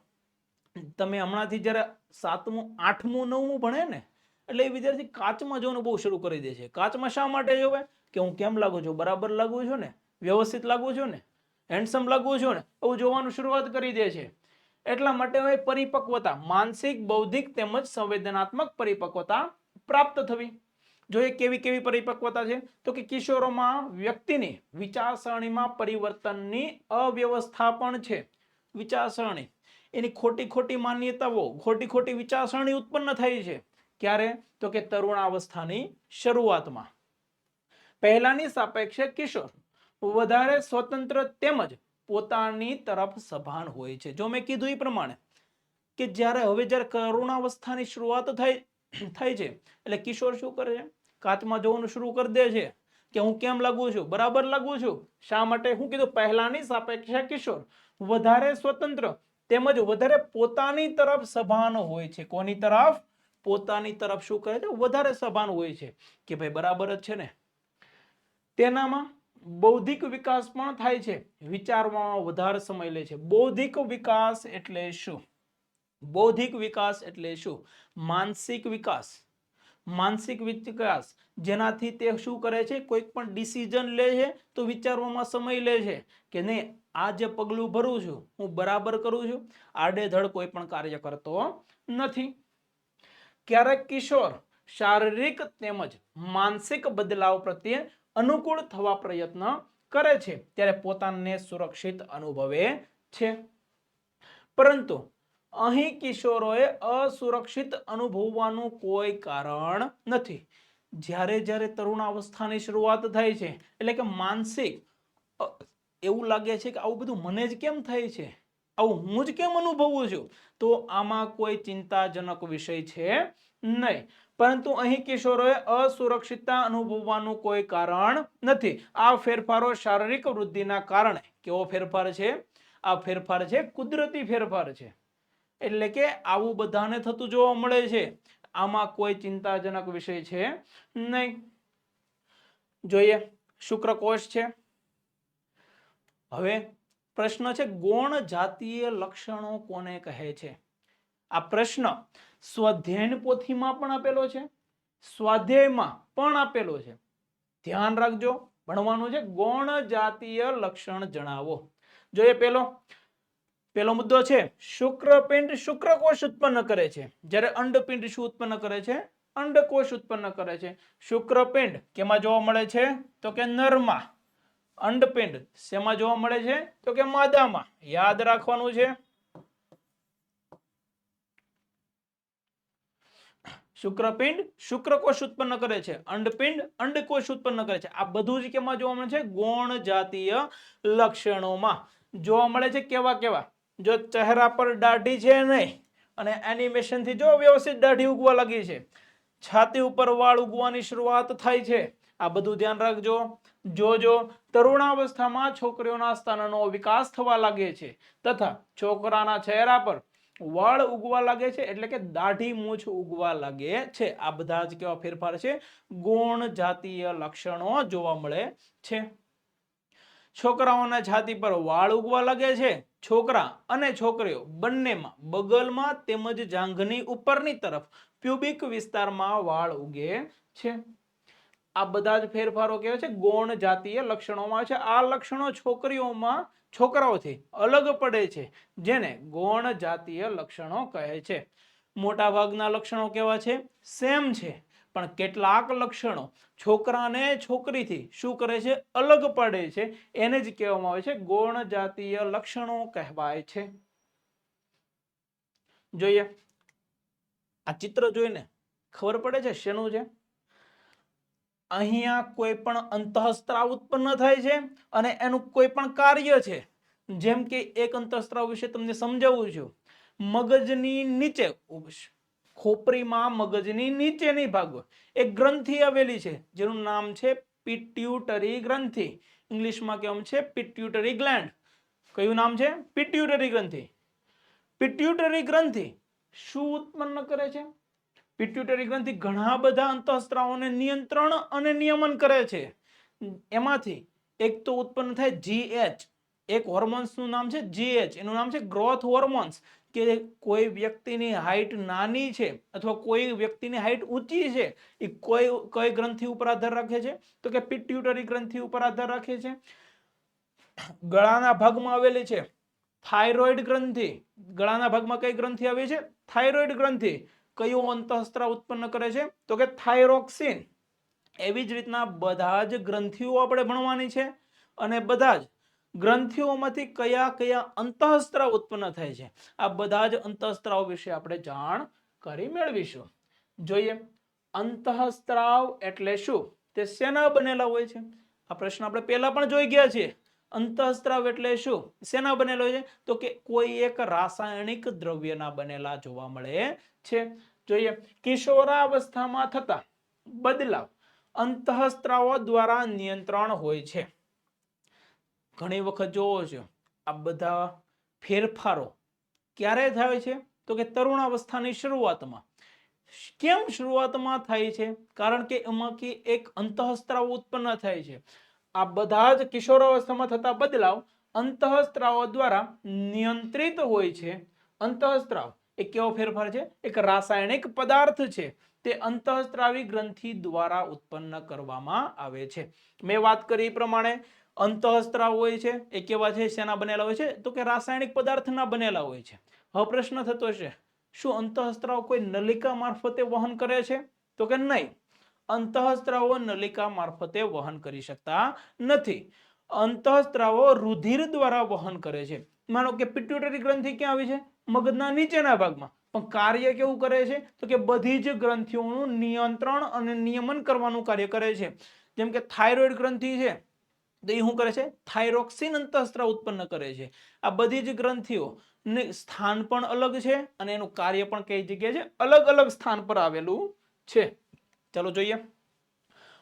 તમે હમણાંથી જ્યારે 7મું, 8મું, 9મું ભણે ને એટલે એ વિદ્યાર્થી કાચમાં જોવાનું બહુ શરૂ કરી દે છે. કાચમાં શા માટે જોવે? કે હું કેમ લાગુ છું? બરાબર લાગુ છું ને? વ્યવસ્થિત લાગુ છું ને? હેન્ડસમ લાગુ છું ને એવું જોવાનું શરૂઆત કરી દે છે. એટલા માટે હવે પરિપક્વતા, માનસિક, બૌદ્ધિક તેમજ સંવેદનાત્મક પરિપક્વતા પ્રાપ્ત થવી. જોઈએ કેવી કેવી પરિપક્વતા છે તો કે કિશોરોમાં વ્યક્તિની વિચારસરણીમાં પરિવર્તનની અવ્યવસ્થા પણ છે. વિચારસરણી એની ખોટી ખોટી માન્યતાઓ, ખોટી ખોટી વિચારસરણી ઉત્પન્ન થાય છે. ક્યારે તો કે તરુણાવસ્થાની શરૂઆતમાં. પહેલાની સાપેક્ષે કિશોર વધારે સ્વતંત્ર તેમજ પોતાની તરફ સભાન હોય છે. જો મેં કીધું એ પ્રમાણે કે જ્યારે તરુણાવસ્થાની શરૂઆત થાય છે એટલે કિશોર શું કરે છે, કાચમાં જોવાનું શરૂ કરી દે છે કે હું કેમ લાગુ છું, બરાબર લાગુ છું. શા માટે? હું કીધું પહેલાની સાપેક્ષે કિશોર વધારે સ્વતંત્ર તેમજ વધારે પોતાની તરફ સભાન હોય છે. કોની તરફ? પોતાની તરફ શું કરે છે? વધારે સભાન હોય છે કે ભાઈ બરાબર જ છે ને. તેનામાં બૌદ્ધિક વિકાસ પણ થાય છે, વિચારવામાં વધારે સમય લે છે. બૌદ્ધિક વિકાસ એટલે શું? બૌદ્ધિક વિકાસ એટલે શું? માનસિક વિકાસ. માનસિક વિકાસ જેનાથી તે શું કરે છે, કોઈક પણ ડિસિઝન લે છે તો વિચારવામાં સમય લે છે કે નહીં આ જે પગલું ભરું છું હું બરાબર કરું છું, આડેધડ કોઈ પણ કાર્ય કરતો નથી. ક્યારેક કિશોર શારીરિક તેમજ માનસિક બદલાવ પ્રત્યે અનુકૂળ થવા પ્રયત્ન કરે છે ત્યારે પોતાને સુરક્ષિત અનુભવે છે. પરંતુ અહીં કિશોરોએ અસુરક્ષિત અનુભવવાનું કોઈ કારણ નથી. જ્યારે જ્યારે તરુણાવસ્થાની શરૂઆત થાય છે એટલે કે માનસિક એવું લાગે છે કે આવું બધું મને જ કેમ થાય છે, આવું હું જ કેમ અનુભવું છું, તો આમાં કોઈ ચિંતાજનક વિષય છે નહીં. પરંતુ અહીં કિશોરોએ અસુરક્ષિતતા અનુભવવાનું કોઈ કારણ નથી. આ ફેરફારો શારીરિક વૃદ્ધિના કારણે. કેવો ફેરફાર છે? આ ફેરફાર છે કુદરતી ફેરફાર છે. એટલે કે આવું બધાને થતું જોવા મળે છે. આમાં કોઈ ચિંતાજનક વિષય છે નહીં. જોઈએ શુક્રકોષ છે. હવે પ્રશ્ન છે ગૌણ જાતીય લક્ષણો કોને કહે છે? આ પ્રશ્ન સ્વાધ્યાય પોથીમાં પણ આપેલો છે, સ્વાધ્યાયમાં પણ આપેલો છે. ધ્યાન રાખજો, ભણવાનું છે. ગૌણ જાતીય લક્ષણ જણાવો. જોઈએ પેલો મુદ્દો છે શુક્રપિંડ શુક્રકોષ ઉત્પન્ન કરે છે, જ્યારે અંડપિંડ શું ઉત્પન્ન કરે છે? અંડકોષ ઉત્પન્ન કરે છે. શુક્રપિંડ કેમાં જોવા મળે છે તો કે નરમાં. અંડપિંડ શેમાં જોવા મળે છે તો કે માદામાં. યાદ રાખવાનું છે. શુક્રપિંડ શુક્રકોષ ઉત્પન્ન કરે છે, અંડપિંડ અંડકોષ ઉત્પન્ન કરે છે. આ બધું જ કેમાં જોવા મળે છે? ગૌણ જાતીય લક્ષણોમાં જોવા મળે છે. કેવા કેવા? જો ચહેરા પર દાઢી છે નહીં અને એનિમેશન થી જો વ્યવસ્થિત દાઢી ઉગવા લાગી છે, છાતી ઉપર વાળ ઉગવાની શરૂઆત થાય છે. આ બધું ધ્યાન રાખજો. જોજો તરુણાવસ્થામાં છોકરીઓના સ્તનનો વિકાસ થવા લાગે છે તથા છોકરાના ચહેરા પર વાળ ઉગવા લાગે છે, એટલે કે દાઢી મૂછ ઉગવા લાગે છે. આ બધા જ કેવા ફેરફાર છે? ગૌણ જાતીય લક્ષણો જોવા મળે છે. છોકરાઓના છાતી પર વાળ ઉગવા લાગે છે. છોકરા અને છોકરીઓ બંનેમાં બગલમાં તેમજ જાંઘની ઉપરની તરફ પ્યુબિક વિસ્તારમાં વાળ ઉગે છે. આ બધા જ ફેરફારો કહેવાય છે ગૌણ જાતીય લક્ષણોમાં છે. આ લક્ષણો છોકરીઓમાં છોકરાઓથી અલગ પડે છે, જેને ગૌણ જાતીય લક્ષણો કહે છે. મોટા ભાગના લક્ષણો કેવા છે? સેમ છે. પણ કેટલાક લક્ષણો છોકરાને છોકરીથી શું કરે છે? અલગ પડે છે. એને જ કહેવામાં આવે છે ગૌણ જાતીય લક્ષણો કહેવાય છે. જોઈએ આ ચિત્ર જોઈને ખબર પડે છે શેનું છે? અહીંયા કોઈ પણ અંતઃસ્ત્રાવ ઉત્પન્ન થાય છે અને એનું કોઈ પણ કાર્ય છે. જેમ કે એક અંતઃસ્ત્રાવ વિશે તમને સમજાવું છું. મગજની નીચે ખોપરીમાં મગજની નીચેની ભાગ એક ગ્રંથિ આવેલી છે જેનું નામ છે પિટ્યુટરી ગ્રંથિ. ઇંગ્લિશમાં કેમ છે? Pituitary gland. કયું નામ છે? પિટ્યુટરી ગ્રંથિ. પિટ્યુટરી ગ્રંથિ શું ઉત્પન્ન કરે છે? પિટ્યુટરી ગ્રંથિ ઘણા બધા અંતઃસ્ત્રાવોને નિયંત્રણ અને નિયમન કરે છે. એમાંથી એક તો ઉત્પન્ન થાય GH. એક હોર્મોન્સનું નામ છે GH. એનું નામ છે ગ્રોથ હોર્મોન્સ. કે કોઈ વ્યક્તિની હાઈટ નાની છે અથવા કોઈ વ્યક્તિની હાઈટ ઊંચી છે, એ કઈ ગ્રંથિ ઉપર આધાર રાખે છે? તો કે પિટ્યુટરી ગ્રંથિ ઉપર આધાર રાખે છે. ગળાના ભાગમાં આવેલી છે થાઇરોઇડ ગ્રંથિ. ગળાના ભાગમાં કઈ ગ્રંથિ આવી છે? થાઇરોઇડ ગ્રંથિ. કયું અંતઃસ્ત્રાવ ઉત્પન્ન કરે છે? તો કે થાઇરોક્સિન. એવી જ રીતના બધા જ ગ્રંથિઓ આપણે ભણવાની છે અને બધા જ ગ્રંથિઓમાંથી કયા કયા અંતઃસ્ત્રાવ ઉત્પન્ન થાય છે આ બધા જ અંતઃસ્ત્રાવ વિશે આપણે જાણકારી મેળવીશું. જોઈએ અંતઃસ્ત્રાવ એટલે શું, તે શેના બનેલા હોય છે? આ પ્રશ્ન આપણે પહેલા પણ જોઈ ગયા છીએ. અંતઃસ્ત્રાવ એટલે શું, શેના બનેલો હોય છે? તો કે કોઈ એક રાસાયણિક દ્રવ્યના બનેલા જોવા મળે છે. જોઈએ કિશોરાવસ્થામાં થતા બદલાવ અંતઃસ્ત્રાવો દ્વારા નિયંત્રણ હોય છે. ઘણી વખત જોવો છો આ બધા ફેરફારો ક્યારે થાય છે? તો કે તરુણાવસ્થાની શરૂઆતમાં. કેમ શરૂઆતમાં થાય છે? કારણ કે એમાંથી એક અંતઃસ્ત્રાવ ઉત્પન્ન થાય છે. આ બધા જ કિશોરાવસ્થામાં થતા બદલાવ અંતઃસ્ત્રાવો દ્વારા નિયંત્રિત હોય છે. અંતઃસ્ત્રાવ એ કેવો ફેરફાર છે? એક રાસાયણિક પદાર્થ છે. તે અંતઃસ્ત્રાવી ગ્રંથિ દ્વારા ઉત્પન્ન કરવામાં આવે છે. મેં વાત કરી પ્રમાણે અંતઃસ્ત્રાવ હોય છે એ કેવા છે? શેના બનેલા હોય છે? તો કે રાસાયણિક પદાર્થના બનેલા હોય છે. હવે પ્રશ્ન થતો છે શું અંતઃસ્ત્રાવ કોઈ નલિકા મારફતે વહન કરે છે? તો કે નહીં. અંતઃસ્ત્રાવો નલિકા મારફતે વહન કરી શકતા નથી. અંતઃસ્ત્રાવો રુધિર દ્વારા વહન કરે છે. માનો કે પિટ્યુટરી ગ્રંથિ ક્યાં આવી છે? મગજના નીચેના ભાગમાં. પણ કાર્ય કેવું કરે છે? તો કે બધી જ ગ્રંથિઓનું નિયંત્રણ અને નિયમન કરવાનું કાર્ય કરે છે. જેમ કે થાઇરોઇડ ગ્રંથિ છે તો એ શું કરે છે? થાઇરોક્સિન અંતઃસ્ત્રાવ ઉત્પન્ન કરે છે. આ બધી જ ગ્રંથિઓ સ્થાન પણ અલગ છે અને એનું કાર્ય પણ કઈ જગ્યાએ છે? અલગ અલગ સ્થાન પર આવેલું છે. ચાલો જોઈએ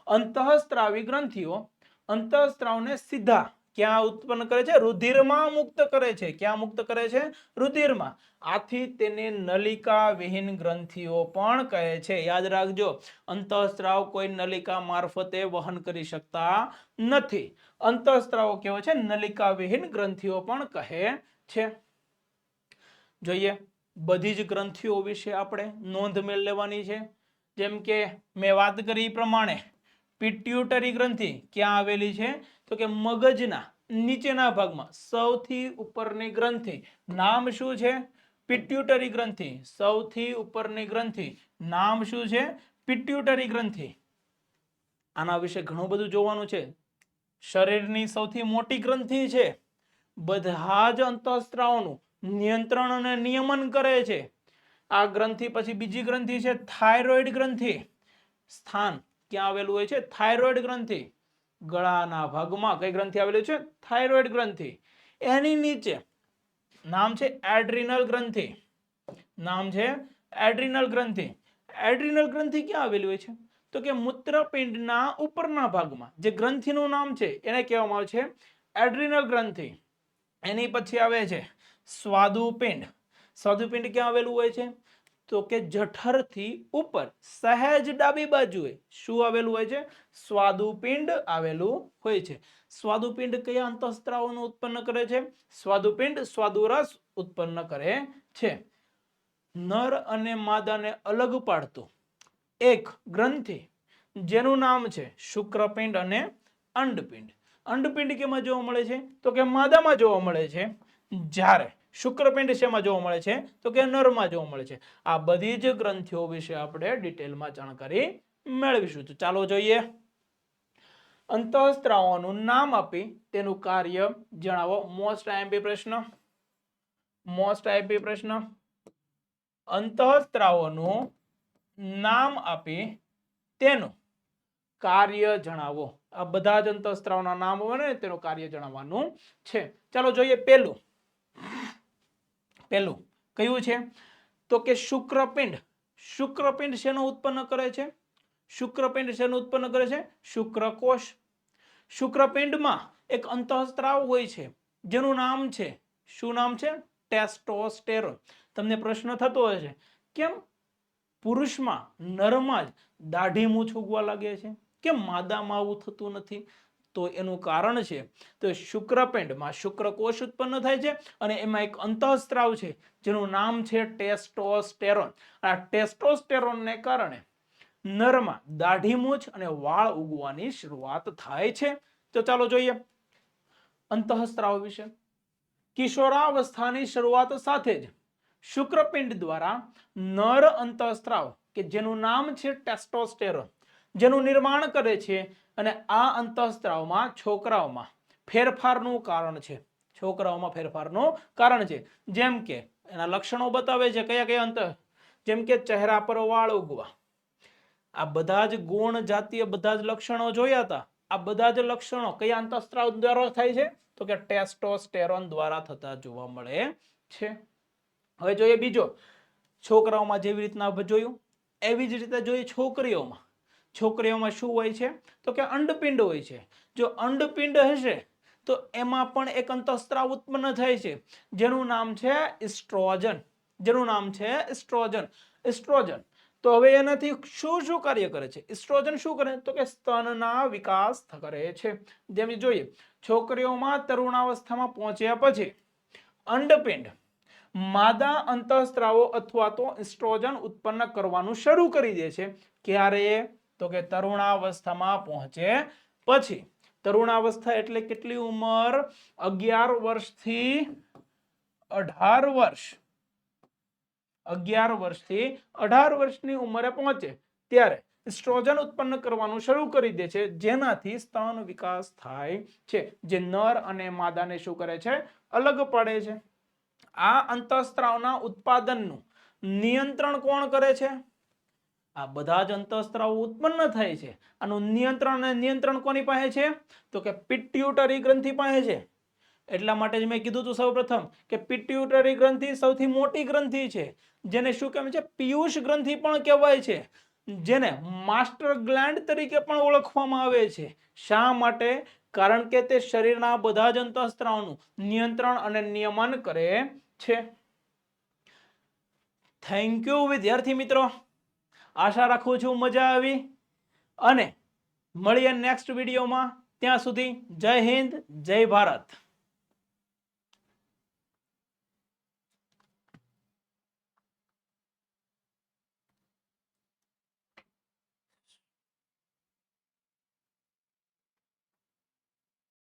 અંતઃસ્ત્રાવી ગ્રંથિઓ અંતઃસ્ત્રાવને સીધા ક્યાં ઉત્પન્ન કરે છે? રુધિરમાં મુક્ત કરે છે. ક્યાં મુક્ત કરે છે? રુધિરમાં. આથી તેને નલિકા વિહીન ગ્રંથિઓ પણ કહે છે. યાદ રાખજો અંતઃસ્ત્રાવ કોઈ નલિકા મારફતે વહન કરી શકતા નથી. અંતઃસ્ત્રાવો કેવો છે? નલિકા વિહીન ગ્રંથિઓ પણ કહે છે. જોઈએ બધી જ ગ્રંથિઓ વિશે આપણે નોંધ મેળ લેવાની છે. જેમ કે મેં વાત કરી પ્રમાણે પિટ્યુટરી ગ્રંથિ ક્યાં આવેલી છે? તો કે મગજના નીચેના ભાગમાં સૌથી ઉપરની ગ્રંથિ. નામ શું છે? પિટ્યુટરી ગ્રંથિ. સૌથી ઉપરની ગ્રંથિ નામ શું છે? પિટ્યુટરી ગ્રંથિ. આના વિશે ઘણું બધું જોવાનું છે. શરીરની સૌથી મોટી ગ્રંથિ છે. બધા જ અંતઃસ્ત્રાવોનું નિયંત્રણ અને નિયમન કરે છે. આ ગ્રંથિ પછી બીજી ગ્રંથિ છે થાઇરોઇડ ગ્રંથિ. સ્થાન ક્યાં આવેલું હોય છે? થાઇરોઇડ ગ્રંથિ. ગળાના ભાગમાં કઈ ગ્રંથિ આવેલી છે? થાઇરોઇડ ગ્રંથિ. એની નીચે નામ છે એડ્રિનલ ગ્રંથિ. નામ છે એડ્રિનલ ગ્રંથિ. એડ્રિનલ ગ્રંથિ ક્યાં આવેલી હોય છે? તો કે મૂત્રપિંડના ઉપરના ભાગમાં જે ગ્રંથિનું નામ છે એને કહેવામાં આવે છે એડ્રિનલ ગ્રંથિ. એની પછી આવે છે સ્વાદુપિંડ. સ્વાદુપિંડ ક્યાં આવેલું હોય છે? તો કે જઠરથી ઉપર સહેજ ડાબી બાજુએ શું આવેલું હોય છે? સ્વાદુપિંડ આવેલું હોય છે. સ્વાદુપિંડ કયા અંતઃસ્ત્રાવોનું ઉત્પન્ન કરે છે? સ્વાદુપિંડ સ્વાદુરસ ઉત્પન્ન કરે છે. નર અને માદાને અલગ પાડતું એક ગ્રંથિ જેનું નામ છે શુક્રપિંડ અને અંડપિંડ. અંડપિંડ કેમાં જોવા મળે છે? તો કે માદામાં જોવા મળે છે. જ્યારે શુક્રપિંડ શેમાં જોવા મળે છે? તો કે નરમાં જોવા મળે છે. આ બધી જ ગ્રંથિઓ વિશે આપણે ડિટેલમાં જાણકારી મેળવીશું. તો ચાલો જોઈએ અંતઃસ્ત્રાવોનું નામ આપી તેનું કાર્ય જણાવો. મોસ્ટ આઈએમપી પ્રશ્ન. મોસ્ટ આઈએમપી પ્રશ્ન. અંતઃસ્ત્રાવોનું નામ આપી તેનું કાર્ય જણાવો. આ બધા જ અંતઃસ્ત્રાવના નામ હોય ને તેનું કાર્ય જણાવવાનું છે. ચાલો જોઈએ પહેલું કયું છે? તો કે શુક્રપિંડ. શુક્રપિંડ શેનું ઉત્પન્ન કરે છે? શુક્રપિંડ શેનું ઉત્પન્ન કરે છે? શુક્રકોષ. શુક્રપિંડમાં એક અંતઃસ્ત્રાવ હોય છે જેનું નામ છે શું નામ છે? ટેસ્ટોસ્ટેરોન. તમને પ્રશ્ન થતો હશે કેમ પુરુષમાં નરમાં જ દાઢી મૂછ ઉગવા લાગે છે, કેમ માદામાં આવું થતું નથી? તો એનું કારણ છે તો શુક્રપિંડમાં શુક્રકોષ ઉત્પન્ન થાય છે અને એમાં એક અંતઃસ્ત્રાવ છે જેનું નામ છે ટેસ્ટોસ્ટેરોન. આ ટેસ્ટોસ્ટેરોનને કારણે નરમાં દાઢી મૂછ અને વાળ ઉગવાની શરૂઆત થાય છે. તો ચાલો જોઈએ અંતઃસ્ત્રાવ વિશે. કિશોરાવસ્થાની શરૂઆત સાથે જ શુક્રપિંડ દ્વારા નર અંતઃસ્ત્રાવ કે જેનું નામ છે ટેસ્ટોસ્ટેરોન જેનું નિર્માણ કરે છે અને આ અંતઃસ્ત્રાવમાં છોકરાઓમાં ફેરફારનું કારણ છે. છોકરાઓમાં ફેરફારનું કારણ છે. જેમ કે એના લક્ષણો બતાવે છે કયા કયા અંતઃ, જેમ કે ચહેરા પર વાળ ઉગવા. આ બધા જ ગુણ જાતીય બધા જ લક્ષણો જોયા હતા. આ બધા જ લક્ષણો કયા અંતઃસ્ત્રાવ દ્વારા થાય છે? તો કે ટેસ્ટોસ્ટેરોન દ્વારા થતા જોવા મળે છે. હવે જોઈએ બીજો, છોકરાઓમાં જેવી રીતના જોયું એવી જ રીતે જોઈએ છોકરીઓમાં. છોકરીઓમાં શું હોય છે? તો કે અંડપિંડ હોય છે. જો અંડપિંડ હશે તો એમાં પણ એક અંતઃસ્ત્રાવ ઉત્પન્ન થાય છે જેનું નામ છે ઇસ્ટ્રોજન. જેનું નામ છે ઇસ્ટ્રોજન. ઇસ્ટ્રોજન તો હવે એનાથી શું શું કાર્ય કરે છે? ઇસ્ટ્રોજન શું કરે? તો કે સ્તનના વિકાસ કરે છે. જેમ જોઈએ છોકરીઓમાં તરુણાવસ્થામાં પહોંચ્યા પછી અંડપિંડ માદા અંતઃસ્ત્રાવો અથવા તો ઇસ્ટ્રોજન ઉત્પન્ન કરવાનું શરૂ કરી દે છે. ક્યારે? તો કે તરુણાવસ્થામાં પહોંચે પછી. તરુણાવસ્થા એટલે કેટલી ઉંમર? 11 વર્ષથી 18 વર્ષ. 11 વર્ષથી 18 વર્ષની ઉંમરે પહોંચે ત્યારે ઇસ્ટ્રોજન ઉત્પન્ન કરવાનું શરૂ કરી દે છે જેનાથી સ્તન વિકાસ થાય છે, જે નર અને માદાને શું કરે છે? અલગ પાડે છે. આ અંતઃસ્ત્રાવના ઉત્પાદનનું નિયંત્રણ કોણ કરે છે? આ બધા જ અંતઃસ્ત્રાવો ઉત્પન્ન થાય છે. આનું નિયંત્રણ કોની પાસે છે? તો કે પિટ્યુટરી ગ્રંથિ પાસે છે. એટલા માટે જ મેં કીધું હતું સૌપ્રથમ કે પિટ્યુટરી ગ્રંથિ સૌથી મોટી ગ્રંથિ છે, જેને શું કહેવાય છે? પિયુષ ગ્રંથિ પણ કહેવાય છે, જેને માસ્ટર ગ્લેન્ડ તરીકે પણ ઓળખવામાં આવે છે. શા માટે? કારણ કે તે શરીરના બધા જ અંતઃસ્ત્રાવનું નિયંત્રણ અને નિયમન કરે છે. થેન્ક યુ વિદ્યાર્થી મિત્રો. આશા રાખું છું મજા આવી અને મળીએ નેક્સ્ટ વિડીયોમાં. ત્યાં સુધી જય હિન્દ, જય ભારત.